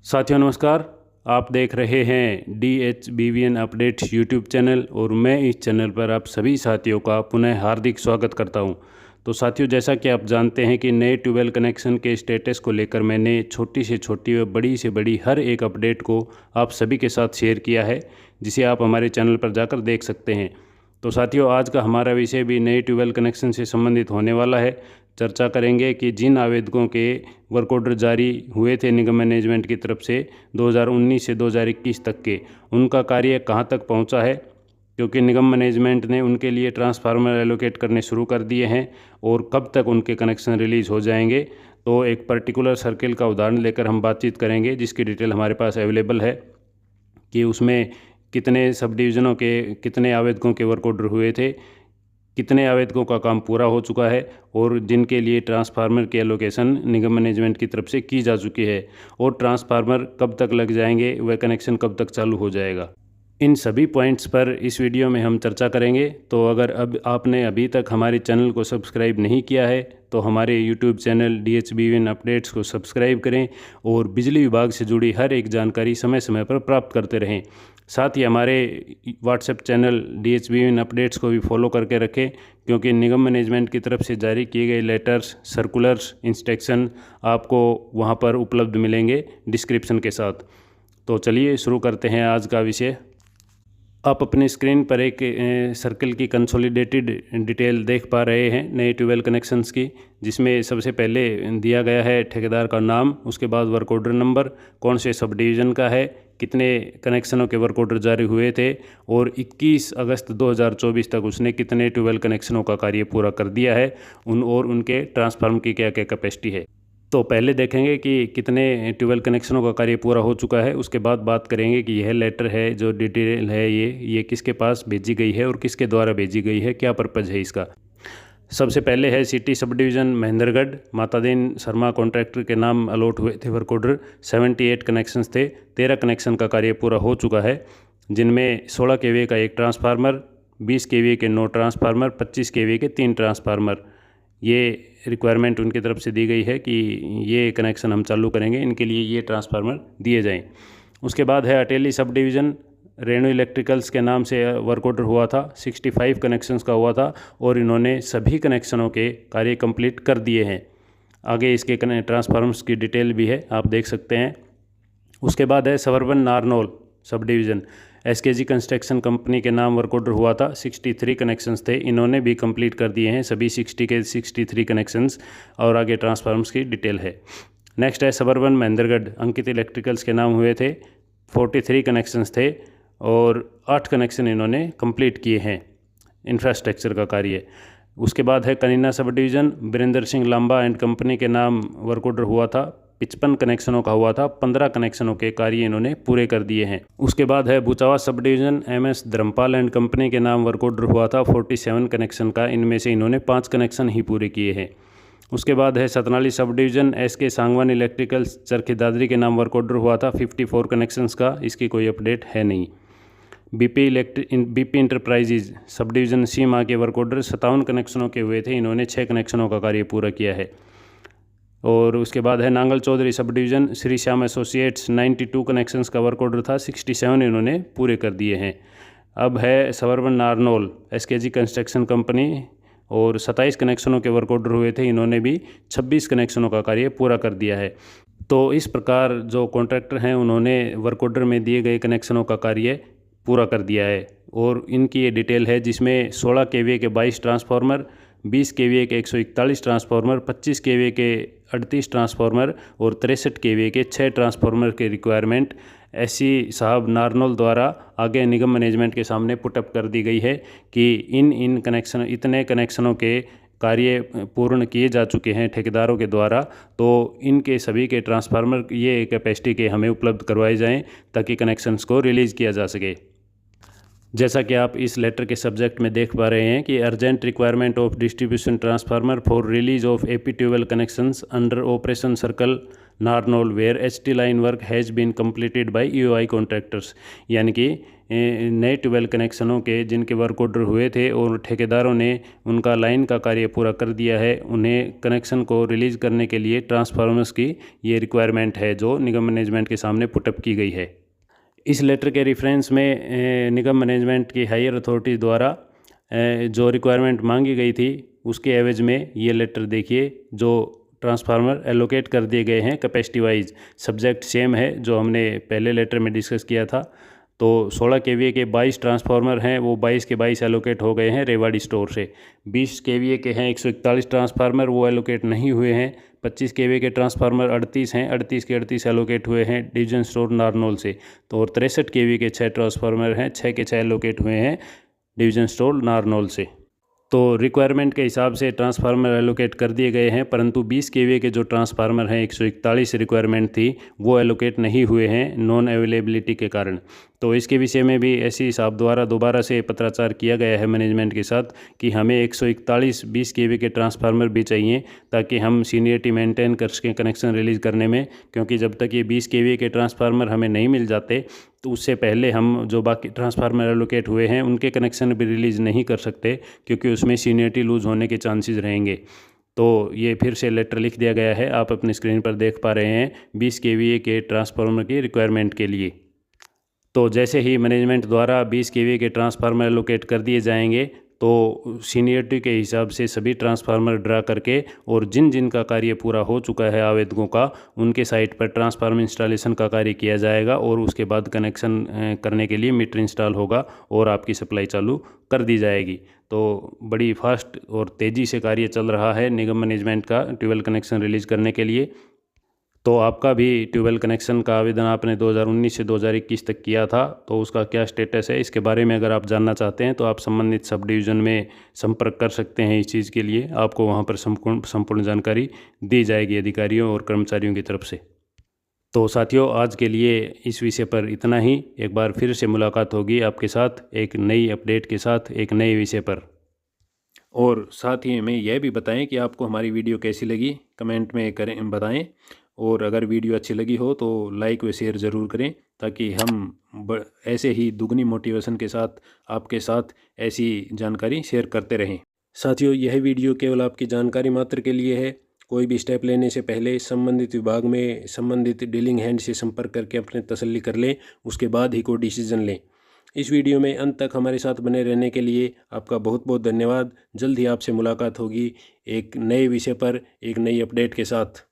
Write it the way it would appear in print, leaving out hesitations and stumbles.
साथियों नमस्कार। आप देख रहे हैं DHBVN अपडेट्स यूट्यूब चैनल और मैं इस चैनल पर आप सभी साथियों का पुनः हार्दिक स्वागत करता हूं। तो साथियों, जैसा कि आप जानते हैं कि नए ट्यूबवेल कनेक्शन के स्टेटस को लेकर मैंने छोटी से छोटी व बड़ी से बड़ी हर एक अपडेट को आप सभी के साथ शेयर किया है, जिसे आप हमारे चैनल पर जाकर देख सकते हैं। तो साथियों, आज का हमारा विषय भी नए ट्यूबवेल कनेक्शन से संबंधित होने वाला है। चर्चा करेंगे कि जिन आवेदकों के वर्क ऑर्डर जारी हुए थे निगम मैनेजमेंट की तरफ से 2019 से 2021 तक के, उनका कार्य कहां तक पहुंचा है, क्योंकि निगम मैनेजमेंट ने उनके लिए ट्रांसफार्मर एलोकेट करने शुरू कर दिए हैं और कब तक उनके कनेक्शन रिलीज़ हो जाएंगे। तो एक पर्टिकुलर सर्किल का उदाहरण लेकर हम बातचीत करेंगे, जिसकी डिटेल हमारे पास अवेलेबल है कि उसमें कितने सब डिवीज़नों के कितने आवेदकों के वर्क ऑर्डर हुए थे, कितने आवेदकों का काम पूरा हो चुका है और जिनके लिए ट्रांसफार्मर की एलोकेशन निगम मैनेजमेंट की तरफ से की जा चुकी है, और ट्रांसफार्मर कब तक लग जाएंगे, वह कनेक्शन कब तक चालू हो जाएगा। इन सभी पॉइंट्स पर इस वीडियो में हम चर्चा करेंगे। तो अगर अब आपने अभी तक हमारे चैनल को सब्सक्राइब नहीं किया है तो हमारे यूट्यूब चैनल DHBVN अपडेट्स को सब्सक्राइब करें और बिजली विभाग से जुड़ी हर एक जानकारी समय समय पर प्राप्त करते रहें। साथ ही हमारे व्हाट्सएप चैनल DHBVN अपडेट्स को भी फॉलो करके रखें, क्योंकि निगम मैनेजमेंट की तरफ से जारी किए गए लेटर्स, सर्कुलर्स, इंस्ट्रक्शन आपको वहां पर उपलब्ध मिलेंगे डिस्क्रिप्शन के साथ। तो चलिए शुरू करते हैं आज का विषय। आप अपनी स्क्रीन पर एक सर्कल की कंसोलिडेटेड डिटेल देख पा रहे हैं नए ट्यूबवेल कनेक्शंस की, जिसमें सबसे पहले दिया गया है ठेकेदार का नाम, उसके बाद वर्क ऑर्डर नंबर, कौन से सब डिवीज़न का है, कितने कनेक्शनों के वर्क ऑर्डर जारी हुए थे और 21 अगस्त 2024 तक उसने कितने ट्यूबवेल कनेक्शनों का कार्य पूरा कर दिया है, और उनके ट्रांसफार्मर की क्या क्या कैपेसिटी है। तो पहले देखेंगे कि कितने ट्यूबवेल कनेक्शनों का कार्य पूरा हो चुका है, उसके बाद बात करेंगे कि यह लेटर है, जो डिटेल है, ये किसके पास भेजी गई है और किसके द्वारा भेजी गई है, क्या पर्पज़ है इसका। सबसे पहले है city sub division Mahendragarh, Matadin Sharma contractor के नाम अलॉट हुए थे वर्क ऑर्डर। 78 कनेक्शंस थे, 13 कनेक्शन का कार्य पूरा हो चुका है, जिनमें 16 kVA का एक ट्रांसफार्मर, 20 kVA के 9 ट्रांसफार्मर, 25 kVA के 3 ट्रांसफार्मर। ये रिक्वायरमेंट उनकी तरफ से दी गई है कि ये कनेक्शन हम चालू करेंगे, इनके लिए ये ट्रांसफार्मर दिए जाएं। उसके बाद है Ateli sub division, Renu electricals के नाम से वर्क ऑर्डर हुआ था, 65 कनेक्शंस का हुआ था और इन्होंने सभी कनेक्शनों के कार्य कंप्लीट कर दिए हैं। आगे इसके ट्रांसफार्मर्स की डिटेल भी है, आप देख सकते हैं। उसके बाद है suburban Narnaul sub division, SKG construction company के नाम वर्क ऑर्डर हुआ था, 63 कनेक्शंस थे, इन्होंने भी कंप्लीट कर दिए हैं सभी 60 के 63 कनेक्शंस, और आगे ट्रांसफार्मर्स की डिटेल है। नेक्स्ट है सबर्बन महेंद्रगढ़, अंकित इलेक्ट्रिकल्स के नाम हुए थे, 43 कनेक्शंस थे और 8 कनेक्शन इन्होंने कंप्लीट किए हैं इंफ्रास्ट्रक्चर का कार्य। उसके बाद है Kanina sub division, Virendra Singh Lamba and company के नाम वर्क ऑर्डर हुआ था, 55 कनेक्शनों का हुआ था, 15 कनेक्शनों के कार्य इन्होंने पूरे कर दिए हैं। उसके बाद है Buchawa sub division, MS Dharampal and company के नाम वर्क ऑर्डर हुआ था, 47 कनेक्शन का, इनमें से इन्होंने 5 कनेक्शन ही पूरे किए हैं। उसके बाद है Satnali sub division, SK Sangwan electricals Charkhi Dadri के नाम वर्क ऑर्डर हुआ था, 54 कनेक्शंस का, इसकी कोई अपडेट है नहीं। BP इंटरप्राइजेज सब डिवीज़न सीमा के वर्क ऑर्डर 57 कनेक्शनों के हुए थे, इन्होंने 6 कनेक्शनों का कार्य पूरा किया है। और उसके बाद है Nangal Chaudhari sub division, Shri Shyam associates, 92 connections का वर्क ऑर्डर था, 67 इन्होंने पूरे कर दिए हैं। अब है suburban Narnaul, SKG construction company, और 27 कनेक्शनों के वर्क ऑर्डर हुए थे, इन्होंने भी 26 कनेक्शनों का कार्य पूरा कर दिया है। तो इस प्रकार जो कॉन्ट्रैक्टर हैं उन्होंने वर्क ऑर्डर में दिए गए कनेक्शनों का कार्य पूरा कर दिया है, और इनकी ये डिटेल है, जिसमें 16 kVA के 22 ट्रांसफार्मर, 20 kVA के 141 ट्रांसफार्मर, 25 kVA के 38 ट्रांसफार्मर और 63 kVA के 6 ट्रांसफार्मर के रिक्वायरमेंट SC साहब नारनौल द्वारा आगे निगम मैनेजमेंट के सामने पुटअप कर दी गई है कि इतने कनेक्शनों के कार्य पूर्ण किए जा चुके हैं ठेकेदारों के द्वारा, तो इनके सभी के ट्रांसफार्मर ये कैपेसिटी के हमें उपलब्ध करवाए जाएं ताकि कनेक्शंस को रिलीज़ किया जा सके। जैसा कि आप इस लेटर के सब्जेक्ट में देख पा रहे हैं कि urgent requirement of distribution transformer for release of AP tubewell connections under operation circle Narnaul where HT line work has been completed by EOI contractors, यानी कि नए ट्यूबवेल कनेक्शनों के जिनके वर्क ऑर्डर हुए थे और ठेकेदारों ने उनका लाइन का कार्य पूरा कर दिया है, उन्हें कनेक्शन को रिलीज़ करने के लिए ट्रांसफार्मर्स की ये रिक्वायरमेंट है जो निगम मैनेजमेंट के सामने पुटअप की गई है। इस लेटर के रेफरेंस में निगम मैनेजमेंट की हायर अथॉरिटी द्वारा जो रिक्वायरमेंट मांगी गई थी उसके एवज में ये लेटर देखिए, जो ट्रांसफार्मर एलोकेट कर दिए गए हैं कैपेसिटी वाइज। सब्जेक्ट सेम है जो हमने पहले लेटर में डिस्कस किया था। तो 16 केवीए के 22 ट्रांसफार्मर हैं, वो 22 के 22 एलोकेट हो गए हैं रेवाड़ी स्टोर से। 20 केवीए के हैं 141 ट्रांसफार्मर, वो एलोकेट नहीं हुए हैं। 25 केवीए के ट्रांसफार्मर 38 हैं, 38 के 38 एलोकेट हुए हैं डिवीजन स्टोर नारनौल से। तो और 63 केवीए के 6 ट्रांसफार्मर हैं, 6 के 6 एलोकेट हुए हैं डिवीजन स्टोर नारनौल से। तो रिक्वायरमेंट के हिसाब से ट्रांसफार्मर एलोकेट कर दिए गए हैं, परंतु 20 केवीए के जो ट्रांसफार्मर हैं 141 रिक्वायरमेंट थी वो एलोकेट नहीं हुए हैं नॉन अवेलेबिलिटी के कारण। तो इसके विषय में भी एससी साहब द्वारा दोबारा से पत्राचार किया गया है मैनेजमेंट के साथ कि हमें 141 20 केवी के ट्रांसफार्मर भी चाहिए ताकि हम सीनियरिटी मेंटेन कर सकें कनेक्शन रिलीज़ करने में, क्योंकि जब तक ये 20 केवी के ट्रांसफार्मर हमें नहीं मिल जाते तो उससे पहले हम जो बाकी ट्रांसफार्मर एलोकेट हुए हैं उनके कनेक्शन भी रिलीज़ नहीं कर सकते, क्योंकि उसमें सीनियरिटी लूज़ होने के चांसेस रहेंगे। तो ये फिर से लेटर लिख दिया गया है, आप अपनी स्क्रीन पर देख पा रहे हैं 20 केवीए के ट्रांसफार्मर की रिक्वायरमेंट के लिए। तो जैसे ही मैनेजमेंट द्वारा 20 केवीए के ट्रांसफार्मर एलोकेट कर दिए जाएंगे तो सीनियरिटी के हिसाब से सभी ट्रांसफार्मर ड्रा करके और जिन जिन का कार्य पूरा हो चुका है आवेदकों का, उनके साइट पर ट्रांसफार्मर इंस्टॉलेशन का कार्य किया जाएगा और उसके बाद कनेक्शन करने के लिए मीटर इंस्टॉल होगा और आपकी सप्लाई चालू कर दी जाएगी। तो बड़ी फास्ट और तेज़ी से कार्य चल रहा है निगम मैनेजमेंट का ट्यूबवेल कनेक्शन रिलीज़ करने के लिए। तो आपका भी ट्यूबवेल कनेक्शन का आवेदन आपने 2019 से 2021 तक किया था, तो उसका क्या स्टेटस है इसके बारे में अगर आप जानना चाहते हैं तो आप संबंधित सब डिवीज़न में संपर्क कर सकते हैं। इस चीज़ के लिए आपको वहां पर संपूर्ण जानकारी दी जाएगी अधिकारियों और कर्मचारियों की तरफ से। तो साथियों, आज के लिए इस विषय पर इतना ही। एक बार फिर से मुलाकात होगी आपके साथ एक नई अपडेट के साथ एक नए विषय पर। और साथ ही हमें यह भी बताएं कि आपको हमारी वीडियो कैसी लगी, कमेंट में करें बताएं। और अगर वीडियो अच्छी लगी हो तो लाइक व शेयर ज़रूर करें ताकि हम ऐसे ही दुगनी मोटिवेशन के साथ आपके साथ ऐसी जानकारी शेयर करते रहें। साथियों, यह वीडियो केवल आपकी जानकारी मात्र के लिए है। कोई भी स्टेप लेने से पहले संबंधित विभाग में संबंधित डीलिंग हैंड से संपर्क करके अपने तसल्ली कर लें, उसके बाद ही कोई डिसीजन लें। इस वीडियो में अंत तक हमारे साथ बने रहने के लिए आपका बहुत बहुत धन्यवाद। जल्द ही आपसे मुलाकात होगी एक नए विषय पर एक नई अपडेट के साथ।